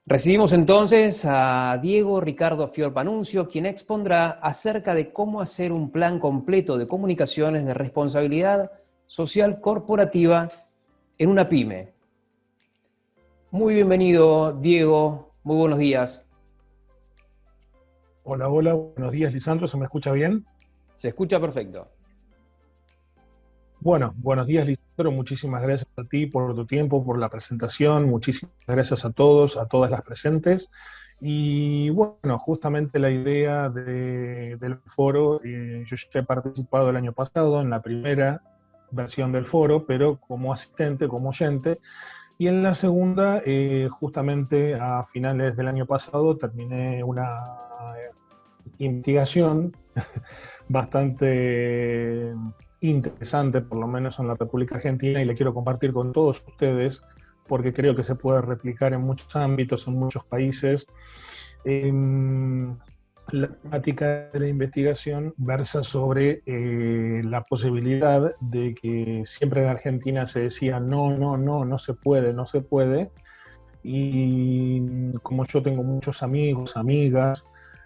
Recibimos entonces a Diego Ricardo Fiorpanuncio, quien expondrá acerca de cómo hacer un plan completo de comunicaciones de responsabilidad social corporativa en una pyme. Muy bienvenido, Diego. Muy buenos días. Hola, hola, buenos días, Lisandro, ¿se me escucha bien? Se escucha perfecto. Bueno, buenos días, Lisandro, muchísimas gracias a ti por tu tiempo, por la presentación, muchísimas gracias a todos, a todas las presentes. Y bueno, justamente la idea del foro, yo ya he participado el año pasado en la primera versión del foro, pero como asistente, como oyente, y en la segunda, justamente a finales del año pasado, terminé una investigación bastante interesante, por lo menos en la República Argentina, y le quiero compartir con todos ustedes, porque creo que se puede replicar en muchos ámbitos, en muchos países. La temática de la investigación versa sobre la posibilidad de que siempre en Argentina se decía no, no, no, no se puede, no se puede. Y como yo tengo muchos amigos, amigas,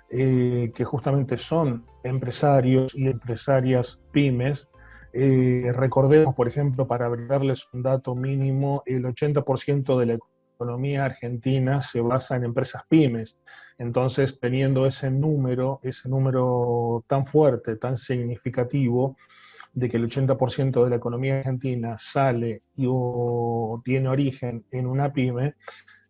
que justamente son empresarios y empresarias pymes, recordemos, por ejemplo, para brindarles un dato mínimo, el 80% de la economía argentina se basa en empresas pymes. Entonces, teniendo ese número tan fuerte, tan significativo, de que el 80% de la economía argentina sale o tiene origen en una pyme,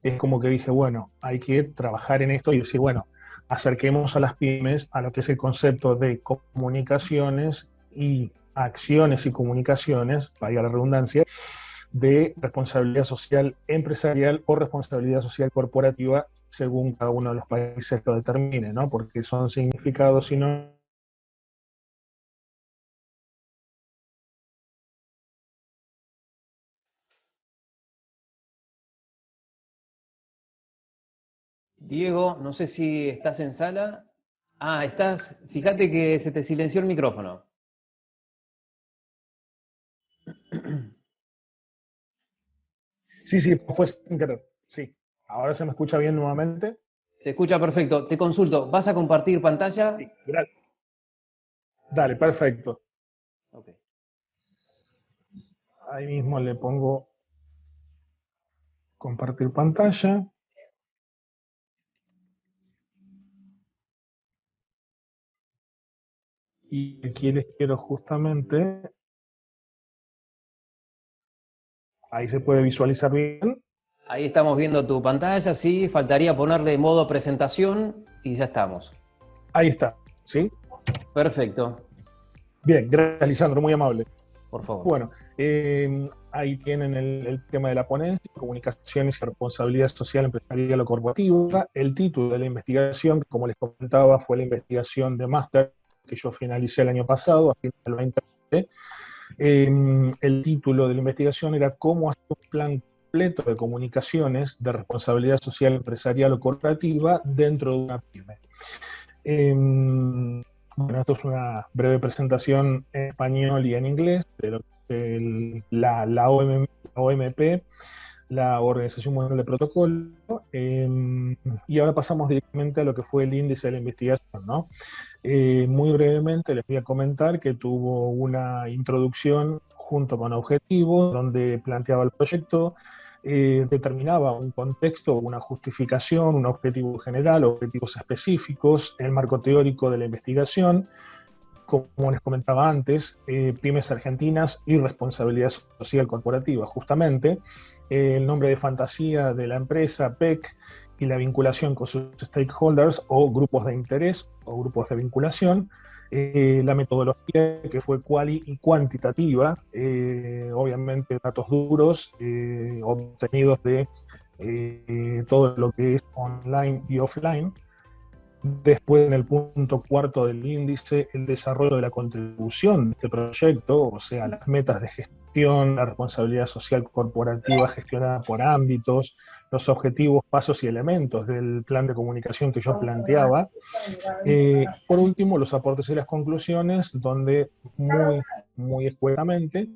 es como que dije, bueno, hay que trabajar en esto y decir, bueno, acerquemos a las pymes a lo que es el concepto de comunicaciones y acciones y comunicaciones, vaya la redundancia, de responsabilidad social empresarial o responsabilidad social corporativa, según cada uno de los países lo determine, ¿no? Porque son significados y no. Diego, no sé si estás en sala. Ah, estás. Fíjate que se te silenció el micrófono. Sí, sí, fue sin querer. Sí. Ahora se me escucha bien nuevamente. Se escucha perfecto. Te consulto, ¿vas a compartir pantalla? Sí, dale, perfecto. Ok. Ahí mismo le pongo compartir pantalla. Y aquí les quiero justamente, ahí se puede visualizar bien. Ahí estamos viendo tu pantalla, sí, faltaría ponerle modo presentación y ya estamos. Ahí está, ¿sí? Perfecto, Bien, gracias Lisandro, muy amable. por favor. Bueno, ahí tienen el tema de la ponencia, comunicaciones y responsabilidad social empresarial o corporativa. El título de la investigación, como les comentaba, fue la investigación de máster que yo finalicé el año pasado, a fin del 2020. El título de la investigación era ¿Cómo hacer un plan completo de comunicaciones de responsabilidad social empresarial o corporativa dentro de una pyme? Bueno, esto es una breve presentación en español y en inglés de lo que es la OMP, la Organización Mundial de Protocolo, y ahora pasamos directamente a lo que fue el índice de la investigación, ¿no? Muy brevemente les voy a comentar que tuvo una introducción junto con objetivos, donde planteaba el proyecto, determinaba un contexto, una justificación, un objetivo general, objetivos específicos, el marco teórico de la investigación, como les comentaba antes, pymes argentinas y responsabilidad social corporativa, justamente, el nombre de fantasía de la empresa, PEC, y la vinculación con sus stakeholders o grupos de interés o grupos de vinculación, la metodología que fue quali y cuantitativa, obviamente datos duros obtenidos de todo lo que es online y offline. Después, en el punto cuarto del índice, el desarrollo de la contribución de este proyecto, o sea, las metas de gestión, la responsabilidad social corporativa gestionada por ámbitos, los objetivos, pasos y elementos del plan de comunicación que yo planteaba. Por último, los aportes y las conclusiones, donde muy escuetamente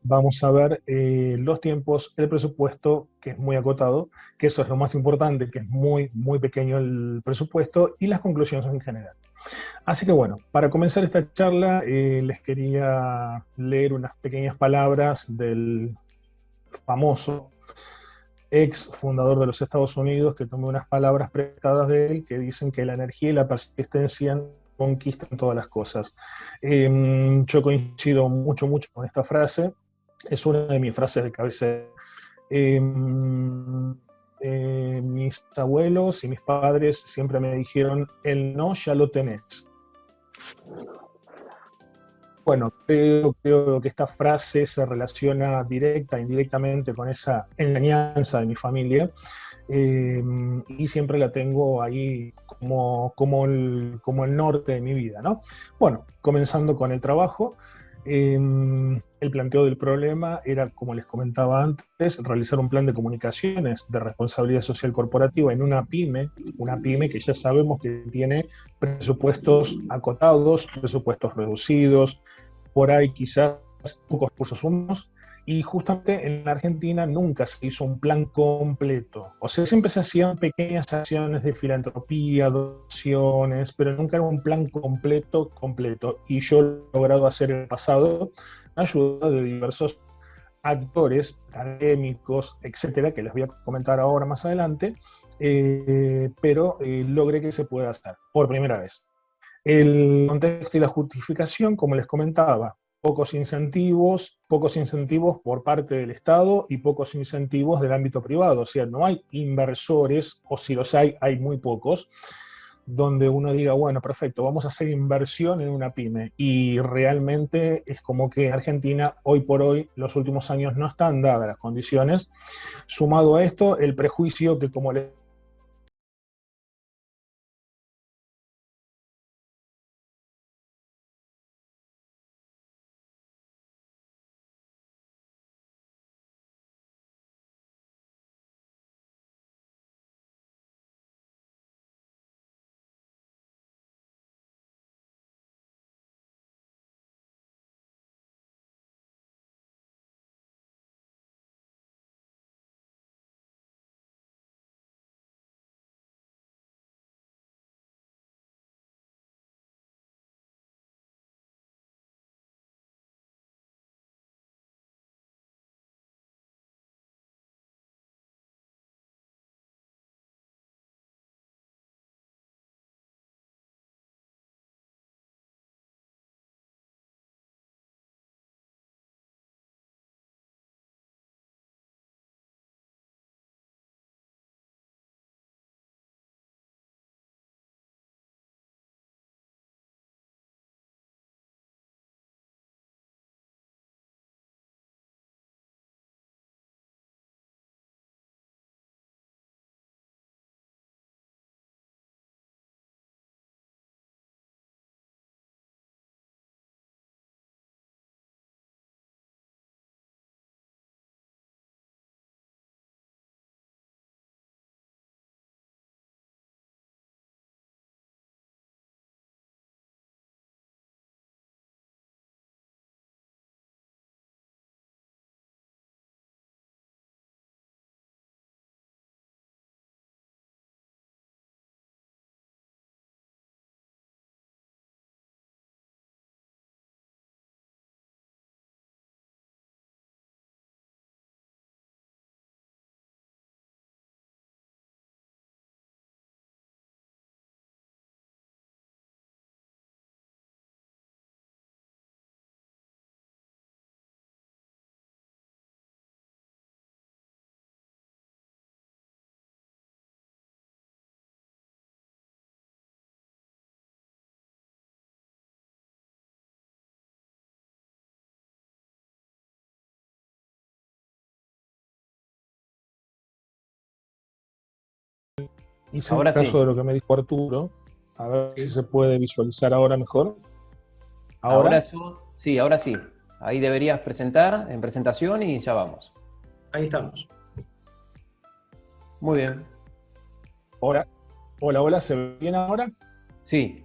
vamos a ver los tiempos, el presupuesto, que es muy acotado, que eso es lo más importante, que es muy, muy pequeño el presupuesto, y las conclusiones en general. Así que bueno, para comenzar esta charla, les quería leer unas pequeñas palabras del famoso ex fundador de los Estados Unidos, que tomé unas palabras prestadas de él que dicen que la energía y la persistencia conquistan todas las cosas. Yo coincido mucho, mucho con esta frase, es una de mis frases de cabecera. Eh, Mis abuelos y mis padres siempre me dijeron, el no ya lo tenés. Bueno, creo que esta frase se relaciona directa e indirectamente con esa enseñanza de mi familia, y siempre la tengo ahí como el norte de mi vida, ¿no? Bueno, comenzando con el trabajo, el planteo del problema era, como les comentaba antes, realizar un plan de comunicaciones de responsabilidad social corporativa en una pyme que ya sabemos que tiene presupuestos acotados, presupuestos reducidos, por ahí quizás pocos recursos humanos, y justamente en la Argentina nunca se hizo un plan completo. O sea, siempre se hacían pequeñas acciones de filantropía, donaciones, pero nunca era un plan completo, completo. Y yo lo he logrado hacer en el pasado, ayuda de diversos actores, académicos, etcétera, que les voy a comentar ahora más adelante, pero logré que se pueda hacer por primera vez. El contexto y la justificación, como les comentaba, pocos incentivos por parte del Estado y pocos incentivos del ámbito privado. O sea, no hay inversores, o si los hay muy pocos, donde uno diga, bueno, perfecto, vamos a hacer inversión en una pyme. Y realmente es como que en Argentina, hoy por hoy, los últimos años no están dadas las condiciones. Sumado a esto, el prejuicio que, como les hice Ahora caso sí, de lo que me dijo Arturo, a ver si Sí. se puede visualizar ahora mejor. ahora ¿Ahora? yo, sí, ahora sí. Ahí deberías presentar en presentación y ya vamos. Ahí estamos. Muy bien. Hola, hola, hola, ¿se ve bien ahora? Sí,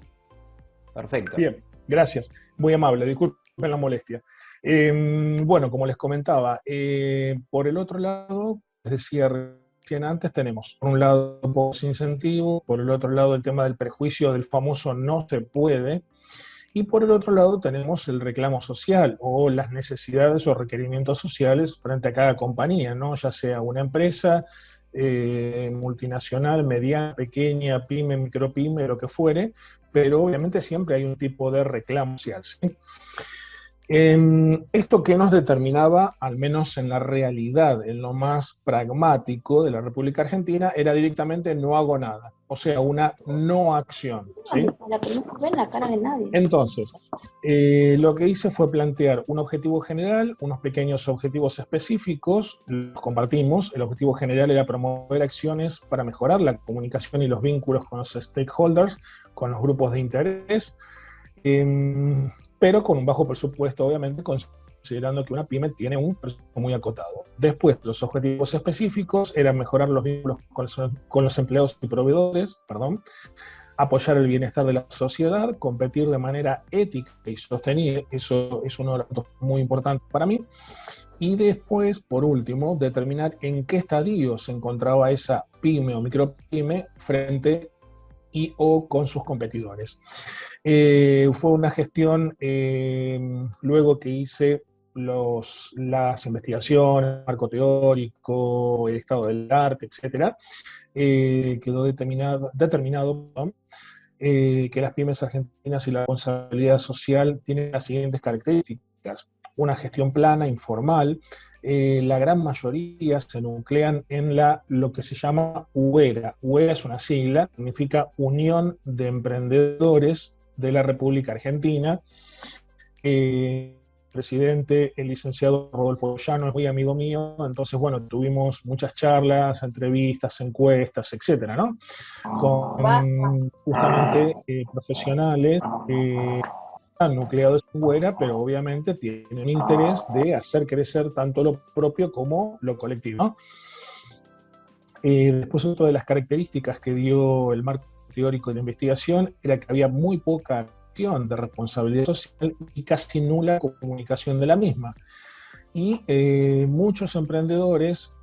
perfecto. Bien, gracias. Muy amable, disculpen la molestia. Bueno, como les comentaba, por el otro lado, les decía recién antes, tenemos por un lado pocos incentivos, por el otro lado el tema del prejuicio del famoso no se puede, y por el otro lado tenemos el reclamo social o las necesidades o requerimientos sociales frente a cada compañía, ¿no? Ya sea una empresa multinacional, mediana, pequeña, pyme, micropyme, lo que fuere, pero obviamente siempre hay un tipo de reclamo social, ¿sí? Esto que nos determinaba, al menos en la realidad, en lo más pragmático de la República Argentina, era directamente no hago nada, o sea, una no acción, ¿sí? La que no ve en la cara de nadie. Entonces, lo que hice fue plantear un objetivo general, unos pequeños objetivos específicos, los compartimos. El objetivo general era promover acciones para mejorar la comunicación y los vínculos con los stakeholders, con los grupos de interés, pero con un bajo presupuesto, obviamente, considerando que una pyme tiene un presupuesto muy acotado. Después, los objetivos específicos eran mejorar los vínculos con los empleados y proveedores, apoyar el bienestar de la sociedad, competir de manera ética y sostenible, eso es uno de los puntos muy importantes para mí. Y después, por último, determinar en qué estadio se encontraba esa pyme o micropyme frente y o con sus competidores. Fue una gestión, luego que hice las investigaciones, el marco teórico, el estado del arte, etc., quedó determinado que las pymes argentinas y la responsabilidad social tienen las siguientes características: una gestión plana, informal. La gran mayoría se nuclean en lo que se llama UERA. UERA es una sigla, significa Unión de Emprendedores de la República Argentina. Presidente, el licenciado Rodolfo Llano, es muy amigo mío, entonces, bueno, tuvimos muchas charlas, entrevistas, encuestas, etcétera, ¿no? Con justamente profesionales están nucleados en UERA, pero obviamente tienen interés de hacer crecer tanto lo propio como lo colectivo, ¿no? Después, otra de las características que dio el marco teórico de investigación era que había muy poca de responsabilidad social y casi nula comunicación de la misma. Y muchos emprendedores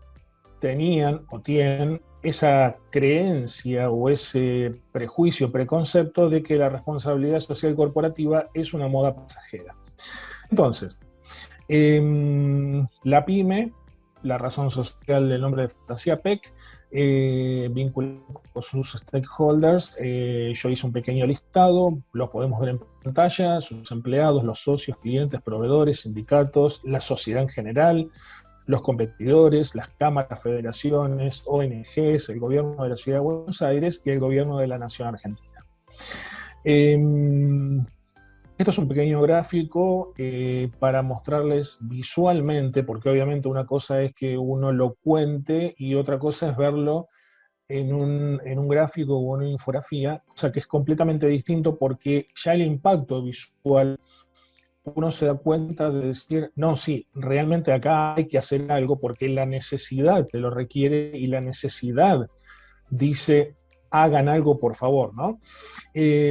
tenían o tienen esa creencia o ese prejuicio, preconcepto de que la responsabilidad social corporativa es una moda pasajera. Entonces, la pyme, la razón social del nombre de Fantasía PEC, vinculado con sus stakeholders, yo hice un pequeño listado, los podemos ver en pantalla: sus empleados, los socios, clientes, proveedores, sindicatos, la sociedad en general, los competidores, las cámaras, federaciones, ONGs, el gobierno de la Ciudad de Buenos Aires y el gobierno de la Nación Argentina. Esto es un pequeño gráfico para mostrarles visualmente, porque obviamente una cosa es que uno lo cuente y otra cosa es verlo en un gráfico o en una infografía, o sea que es completamente distinto, porque ya el impacto visual, uno se da cuenta de decir, no, sí, realmente acá hay que hacer algo porque la necesidad te lo requiere y la necesidad dice, hagan algo por favor, ¿no?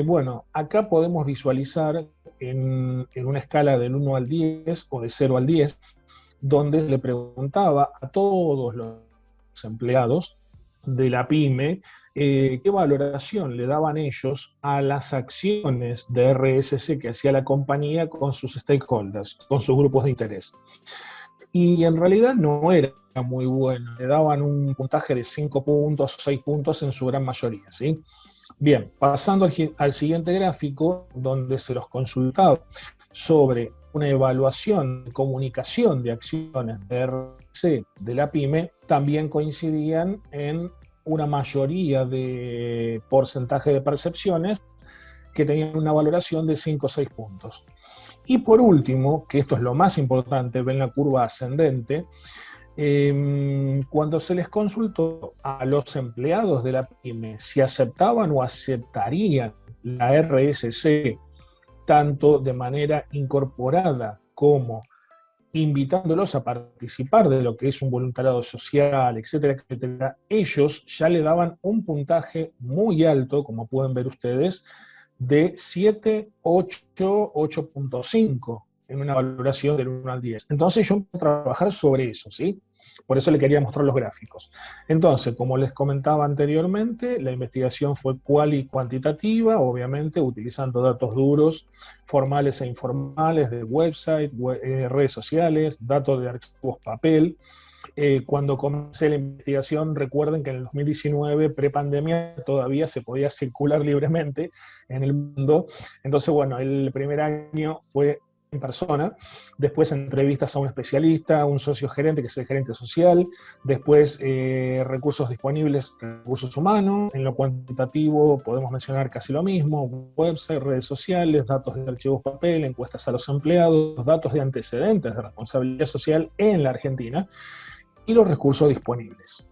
Bueno, acá podemos visualizar en una escala del 1 al 10 o de 0 al 10, donde le preguntaba a todos los empleados de la pyme qué valoración le daban ellos a las acciones de RSC que hacía la compañía con sus stakeholders, con sus grupos de interés. Y en realidad no era muy bueno, le daban un puntaje de 5 puntos o 6 puntos en su gran mayoría, ¿sí? Bien, pasando al siguiente gráfico, donde se los consultaba sobre una evaluación de comunicación de acciones de RSC de la pyme, también coincidían en una mayoría de porcentaje de percepciones que tenían una valoración de 5 o 6 puntos. Y por último, que esto es lo más importante, ven la curva ascendente, cuando se les consultó a los empleados de la pyme si aceptaban o aceptarían la RSC, tanto de manera incorporada como invitándolos a participar de lo que es un voluntariado social, etcétera, etcétera, ellos ya le daban un puntaje muy alto, como pueden ver ustedes, de 7, 8, 8.5. en una valoración del 1 al 10. Entonces yo empecé a trabajar sobre eso, ¿sí? Por eso le quería mostrar los gráficos. Entonces, como les comentaba anteriormente, la investigación fue cuantitativa, obviamente utilizando datos duros, formales e informales, de website, redes sociales, datos de archivos papel. Cuando comencé la investigación, recuerden que en el 2019, prepandemia, todavía se podía circular libremente en el mundo. Entonces, bueno, el primer año fue en persona, después entrevistas a un especialista, a un socio gerente, que es el gerente social, después recursos disponibles, recursos humanos, en lo cuantitativo podemos mencionar casi lo mismo, website, redes sociales, datos de archivos papel, encuestas a los empleados, datos de antecedentes de responsabilidad social en la Argentina, y los recursos disponibles.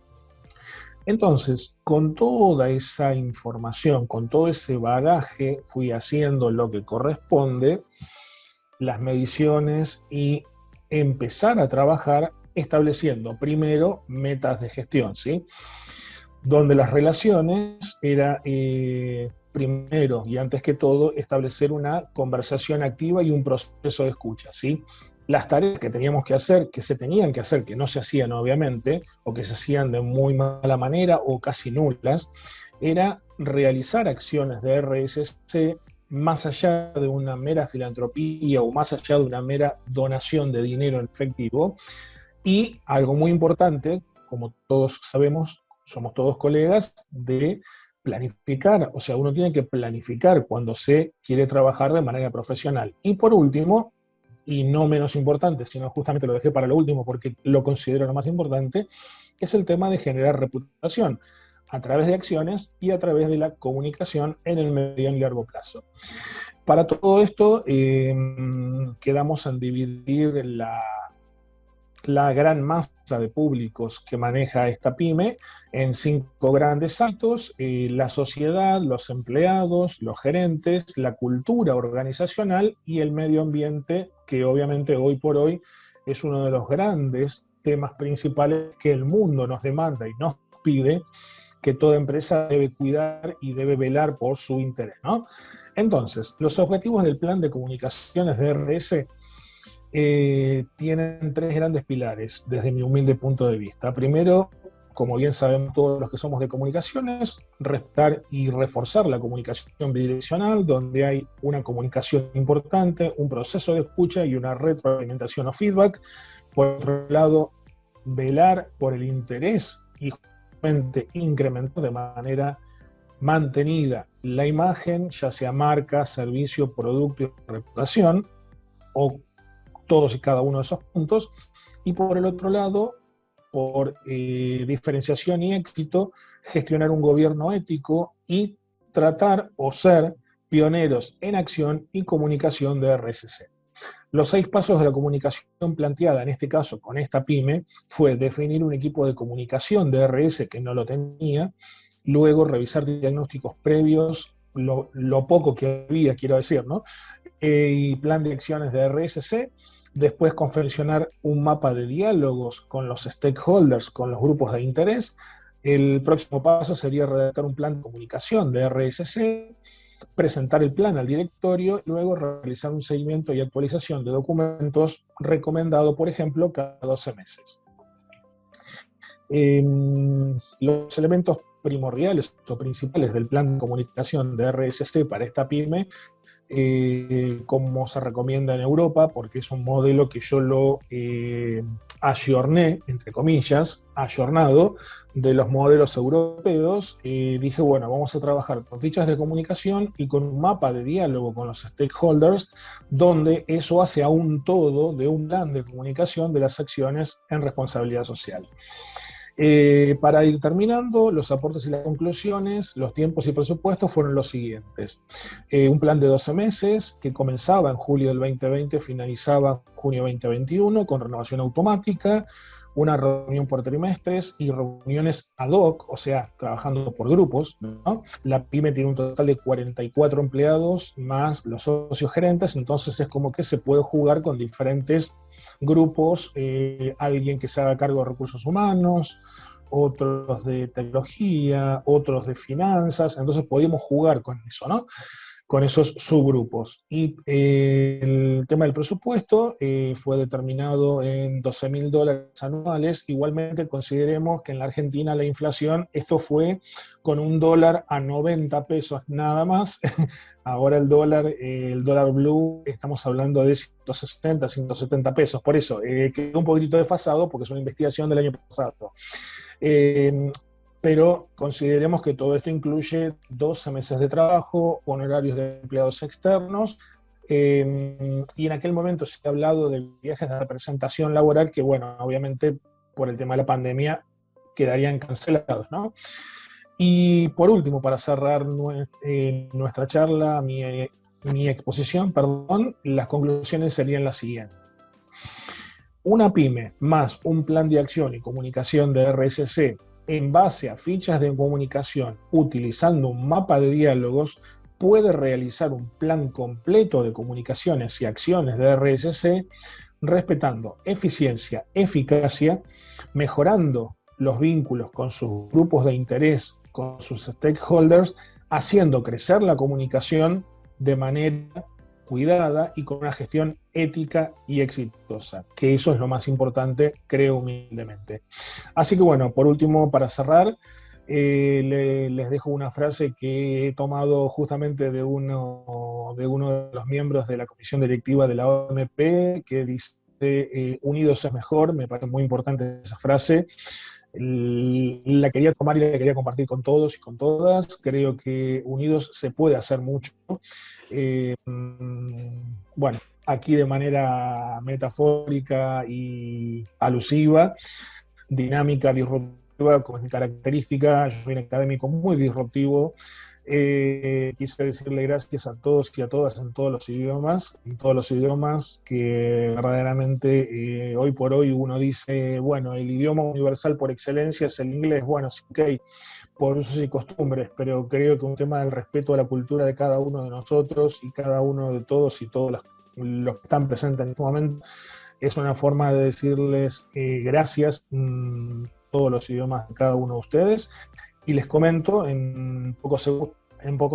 Entonces, con toda esa información, con todo ese bagaje, fui haciendo lo que corresponde, las mediciones, y empezar a trabajar estableciendo primero metas de gestión, ¿sí? Donde las relaciones era primero y antes que todo establecer una conversación activa y un proceso de escucha, ¿sí? Las tareas que teníamos que hacer, que se tenían que hacer, que no se hacían obviamente, o que se hacían de muy mala manera o casi nulas, era realizar acciones de RSC más allá de una mera filantropía o más allá de una mera donación de dinero en efectivo. Y algo muy importante, como todos sabemos, somos todos colegas, de planificar. O sea, uno tiene que planificar cuando se quiere trabajar de manera profesional. Y por último, y no menos importante, sino justamente lo dejé para lo último porque lo considero lo más importante, es el tema de generar reputación a través de acciones y a través de la comunicación en el mediano y largo plazo. Para todo esto, quedamos en dividir la gran masa de públicos que maneja esta pyme en 5 grandes saltos: la sociedad, los empleados, los gerentes, la cultura organizacional y el medio ambiente, que obviamente hoy por hoy es uno de los grandes temas principales que el mundo nos demanda y nos pide, que toda empresa debe cuidar y debe velar por su interés, ¿no? Entonces, los objetivos del plan de comunicaciones de RS tienen 3 grandes pilares desde mi humilde punto de vista. Primero, como bien sabemos todos los que somos de comunicaciones, respetar y reforzar la comunicación bidireccional, donde hay una comunicación importante, un proceso de escucha y una retroalimentación o feedback. Por otro lado, velar por el interés y incrementar de manera mantenida la imagen, ya sea marca, servicio, producto y reputación, o todos y cada uno de esos puntos. Y por el otro lado, por diferenciación y éxito, gestionar un gobierno ético y tratar o ser pioneros en acción y comunicación de RSC. Los 6 pasos de la comunicación planteada, en este caso con esta pyme, fue definir un equipo de comunicación de RS que no lo tenía, luego revisar diagnósticos previos, lo poco que había, quiero decir, ¿no? Y plan de acciones de RSC, después confeccionar un mapa de diálogos con los stakeholders, con los grupos de interés. El próximo paso sería redactar un plan de comunicación de RSC, presentar el plan al directorio y luego realizar un seguimiento y actualización de documentos recomendado, por ejemplo, cada 12 meses. Los elementos primordiales o principales del plan de comunicación de RSC para esta pyme, como se recomienda en Europa, porque es un modelo que yo lo ayorné, entre comillas, ayornado de los modelos europeos. Dije, bueno, vamos a trabajar con fichas de comunicación y con un mapa de diálogo con los stakeholders, donde eso hace a un todo de un plan de comunicación de las acciones en responsabilidad social. Para ir terminando, los aportes y las conclusiones, los tiempos y presupuestos fueron los siguientes. Un plan de 12 meses que comenzaba en julio del 2020, finalizaba en junio 2021, con renovación automática, una reunión por trimestres y reuniones ad hoc, o sea, trabajando por grupos, ¿no? La pyme tiene un total de 44 empleados más los socios gerentes, entonces es como que se puede jugar con diferentes grupos, alguien que se haga cargo de recursos humanos, otros de tecnología, otros de finanzas, entonces podíamos jugar con eso, ¿no? con esos subgrupos. Y el tema del presupuesto fue determinado en $12.000 anuales. Igualmente consideremos que en la Argentina la inflación, esto fue con un dólar a 90 pesos nada más. Ahora el dólar blue, estamos hablando de 160, 170 pesos. Por eso quedó un poquitito desfasado porque es una investigación del año pasado. Pero consideremos que todo esto incluye 12 meses de trabajo, honorarios de empleados externos, y en aquel momento se ha hablado de viajes de representación laboral que, bueno, obviamente por el tema de la pandemia quedarían cancelados, ¿no? Y por último, para cerrar nuestra charla, mi exposición, perdón, las conclusiones serían las siguientes. Una pyme más un plan de acción y comunicación de RSC en base a fichas de comunicación, utilizando un mapa de diálogos, puede realizar un plan completo de comunicaciones y acciones de RSC, respetando eficiencia, eficacia, mejorando los vínculos con sus grupos de interés, con sus stakeholders, haciendo crecer la comunicación de manera cuidada y con una gestión ética y exitosa, que eso es lo más importante, creo humildemente. Así que bueno, por último, para cerrar, les dejo una frase que he tomado justamente de uno de los miembros de la comisión directiva de la OMP, que dice, unidos es mejor. Me parece muy importante esa frase. La quería tomar y la quería compartir con todos y con todas. Creo que unidos se puede hacer mucho. Bueno, aquí de manera metafórica y alusiva, dinámica, disruptiva, como es mi característica. Yo soy un académico muy disruptivo. Quise decirle gracias a todos y a todas en todos los idiomas, que verdaderamente hoy por hoy uno dice, bueno, el idioma universal por excelencia es el inglés. Bueno, sí, ok, por usos y costumbres, pero creo que un tema del respeto a la cultura de cada uno de nosotros y cada uno de todos y todos los que están presentes en este momento es una forma de decirles gracias en todos los idiomas de cada uno de ustedes. Y les comento en pocos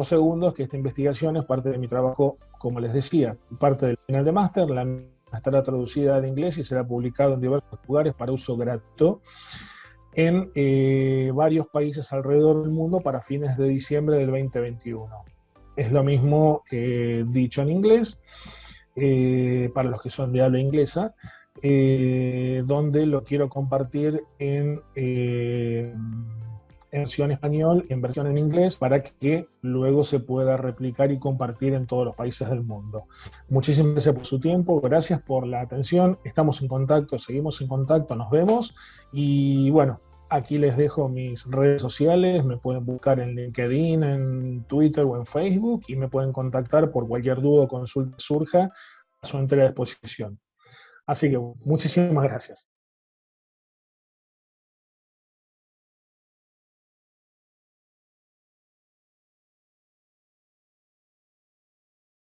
segundos que esta investigación es parte de mi trabajo, como les decía, parte del final de máster. La estará traducida al inglés y será publicado en diversos lugares para uso gratuito en varios países alrededor del mundo para fines de diciembre del 2021. Es lo mismo dicho en inglés, para los que son de habla inglesa, donde lo quiero compartir en versión español, en versión en inglés, para que luego se pueda replicar y compartir en todos los países del mundo. Muchísimas gracias por su tiempo, gracias por la atención, estamos en contacto, seguimos en contacto, nos vemos, y bueno, aquí les dejo mis redes sociales, me pueden buscar en LinkedIn, en Twitter o en Facebook, y me pueden contactar por cualquier duda o consulta que surja a su entera disposición. Así que muchísimas gracias.